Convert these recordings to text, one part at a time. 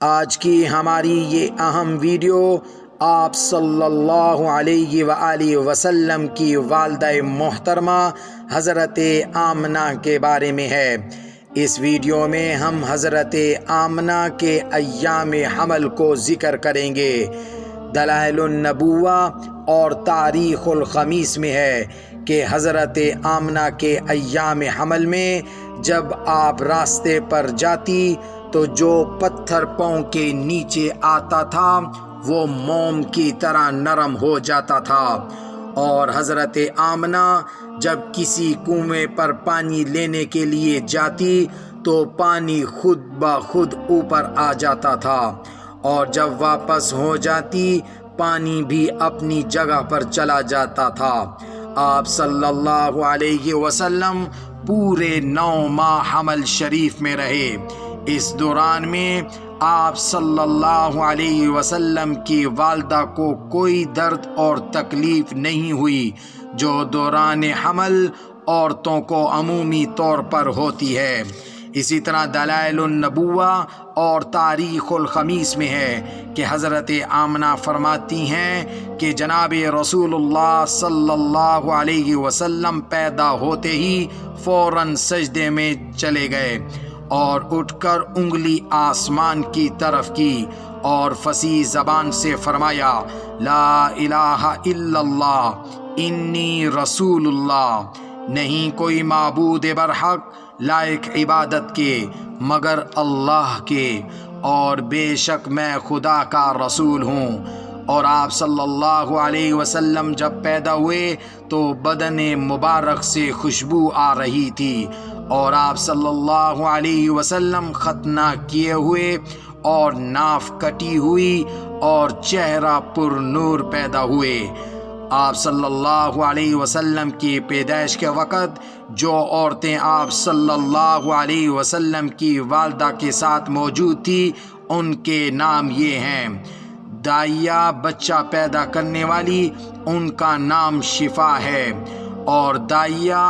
آج کی ہماری یہ اہم ویڈیو آپ صلی اللہ علیہ وآلہ وسلم کی والدہ محترمہ حضرت آمنہ کے بارے میں ہے۔ اس ویڈیو میں ہم حضرت آمنہ کے ایام حمل کو ذکر کریں گے۔ دلائل النبوہ اور تاریخ الخمیس میں ہے کہ حضرت آمنہ کے ایام حمل میں جب آپ راستے پر جاتی تو جو پتھر پاؤں کے نیچے آتا تھا وہ موم کی طرح نرم ہو جاتا تھا، اور حضرت آمنہ جب کسی کنویں پر پانی لینے کے لیے جاتی تو پانی خود بخود اوپر آ جاتا تھا، اور جب واپس ہو جاتی پانی بھی اپنی جگہ پر چلا جاتا تھا۔ آپ صلی اللہ علیہ وسلم پورے 9 ماہ حمل شریف میں رہے۔ اس دوران میں آپ صلی اللہ علیہ وسلم کی والدہ کو کوئی درد اور تکلیف نہیں ہوئی، جو دوران حمل عورتوں کو عمومی طور پر ہوتی ہے۔ اسی طرح دلائل النبوہ اور تاریخ الخمیس میں ہے کہ حضرت آمنہ فرماتی ہیں کہ جناب رسول اللہ صلی اللہ علیہ وسلم پیدا ہوتے ہی فوراً سجدے میں چلے گئے اور اٹھ کر انگلی آسمان کی طرف کی اور فصیح زبان سے فرمایا، لا الہ الا اللہ انی رسول اللہ، نہیں کوئی معبود برحق لائق عبادت کے مگر اللہ کے، اور بے شک میں خدا کا رسول ہوں۔ اور آپ صلی اللہ علیہ وسلم جب پیدا ہوئے تو بدن مبارک سے خوشبو آ رہی تھی، اور آپ صلی اللہ علیہ وسلم ختنہ کیے ہوئے اور ناف کٹی ہوئی اور چہرہ پر نور پیدا ہوئے۔ آپ صلی اللہ علیہ وسلم کی پیدائش کے وقت جو عورتیں آپ صلی اللہ علیہ وسلم کی والدہ کے ساتھ موجود تھی ان کے نام یہ ہیں: دائیہ بچہ پیدا کرنے والی، ان کا نام شفا ہے، اور دائیہ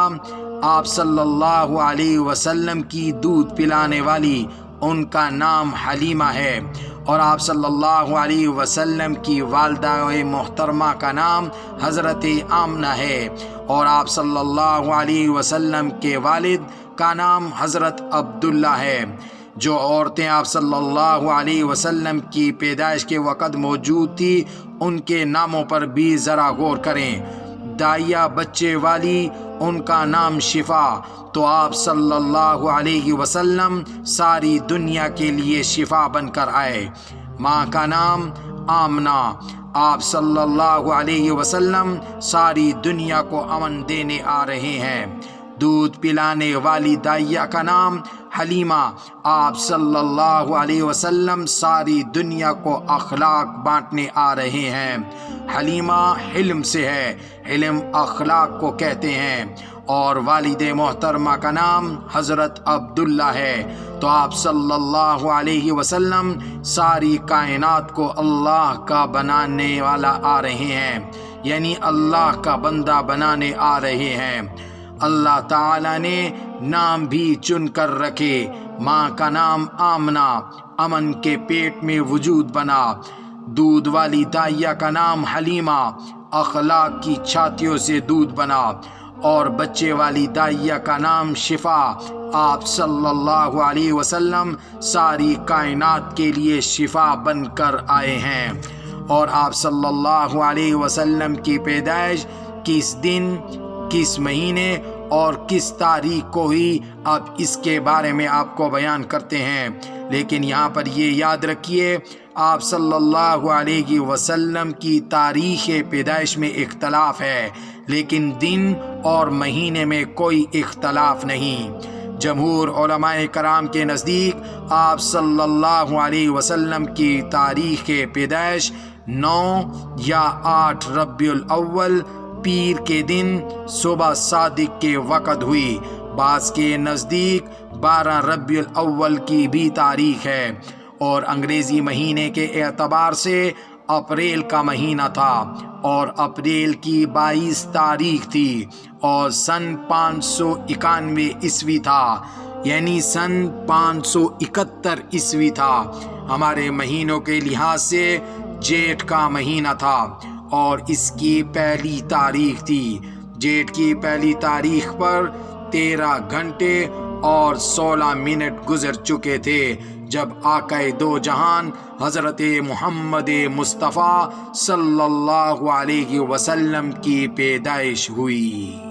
آپ صلی اللہ علیہ وسلم کی دودھ پلانے والی، ان کا نام حلیمہ ہے، اور آپ صلی اللہ علیہ وسلم کی والدہ محترمہ کا نام حضرت آمنہ ہے، اور آپ صلی اللہ علیہ وسلم کے والد کا نام حضرت عبداللہ ہے۔ جو عورتیں آپ صلی اللہ علیہ وسلم کی پیدائش کے وقت موجود تھی ان کے ناموں پر بھی ذرا غور کریں۔ دائیہ بچے والی، ان کا نام شفا، تو آپ صلی اللہ علیہ وسلم ساری دنیا کے لیے شفا بن کر آئے۔ ماں کا نام آمنہ، آپ صلی اللہ علیہ وسلم ساری دنیا کو امن دینے آ رہے ہیں۔ دودھ پلانے والی دائیہ کا نام حلیمہ، آپ صلی اللہ علیہ وسلم ساری دنیا کو اخلاق بانٹنے آ رہے ہیں۔ حلیمہ حلم سے ہے، حلم اخلاق کو کہتے ہیں، اور والد محترمہ کا نام حضرت عبداللہ ہے، تو آپ صلی اللہ علیہ وسلم ساری کائنات کو اللہ کا بنانے والا آ رہے ہیں، یعنی اللہ کا بندہ بنانے آ رہے ہیں۔ اللہ تعالیٰ نے نام بھی چن کر رکھے۔ ماں کا نام آمنہ، امن کے پیٹ میں وجود بنا۔ دودھ والی دائیہ کا نام حلیمہ، اخلاق کی چھاتیوں سے دودھ بنا، اور بچے والی دائیہ کا نام شفا، آپ صلی اللہ علیہ وسلم ساری کائنات کے لیے شفا بن کر آئے ہیں۔ اور آپ صلی اللہ علیہ وسلم کی پیدائش کس دن، کس مہینے اور کس تاریخ کو ہوئی، اب اس کے بارے میں آپ کو بیان کرتے ہیں، لیکن یہاں پر یہ یاد رکھیے آپ صلی اللہ علیہ وسلم کی تاریخ پیدائش میں اختلاف ہے، لیکن دن اور مہینے میں کوئی اختلاف نہیں۔ جمہور علماء کرام کے نزدیک آپ صلی اللہ علیہ وسلم کی تاریخ پیدائش 9 یا 8 ربیع الاول پیر کے دن صبح صادق کے وقت ہوئی۔ بعض کے نزدیک 12 ربیع الاول کی بھی تاریخ ہے، اور انگریزی مہینے کے اعتبار سے اپریل کا مہینہ تھا، اور اپریل کی 22 تاریخ تھی، اور سن 591 عیسوی تھا۔ یعنی سن 571 عیسوی تھا۔ ہمارے مہینوں کے لحاظ سے جیٹھ کا مہینہ تھا اور اس کی پہلی تاریخ تھی۔ جیٹھ کی پہلی تاریخ پر 13 گھنٹے اور 16 منٹ گزر چکے تھے جب آقا دو جہان حضرت محمد مصطفیٰ صلی اللہ علیہ وسلم کی پیدائش ہوئی۔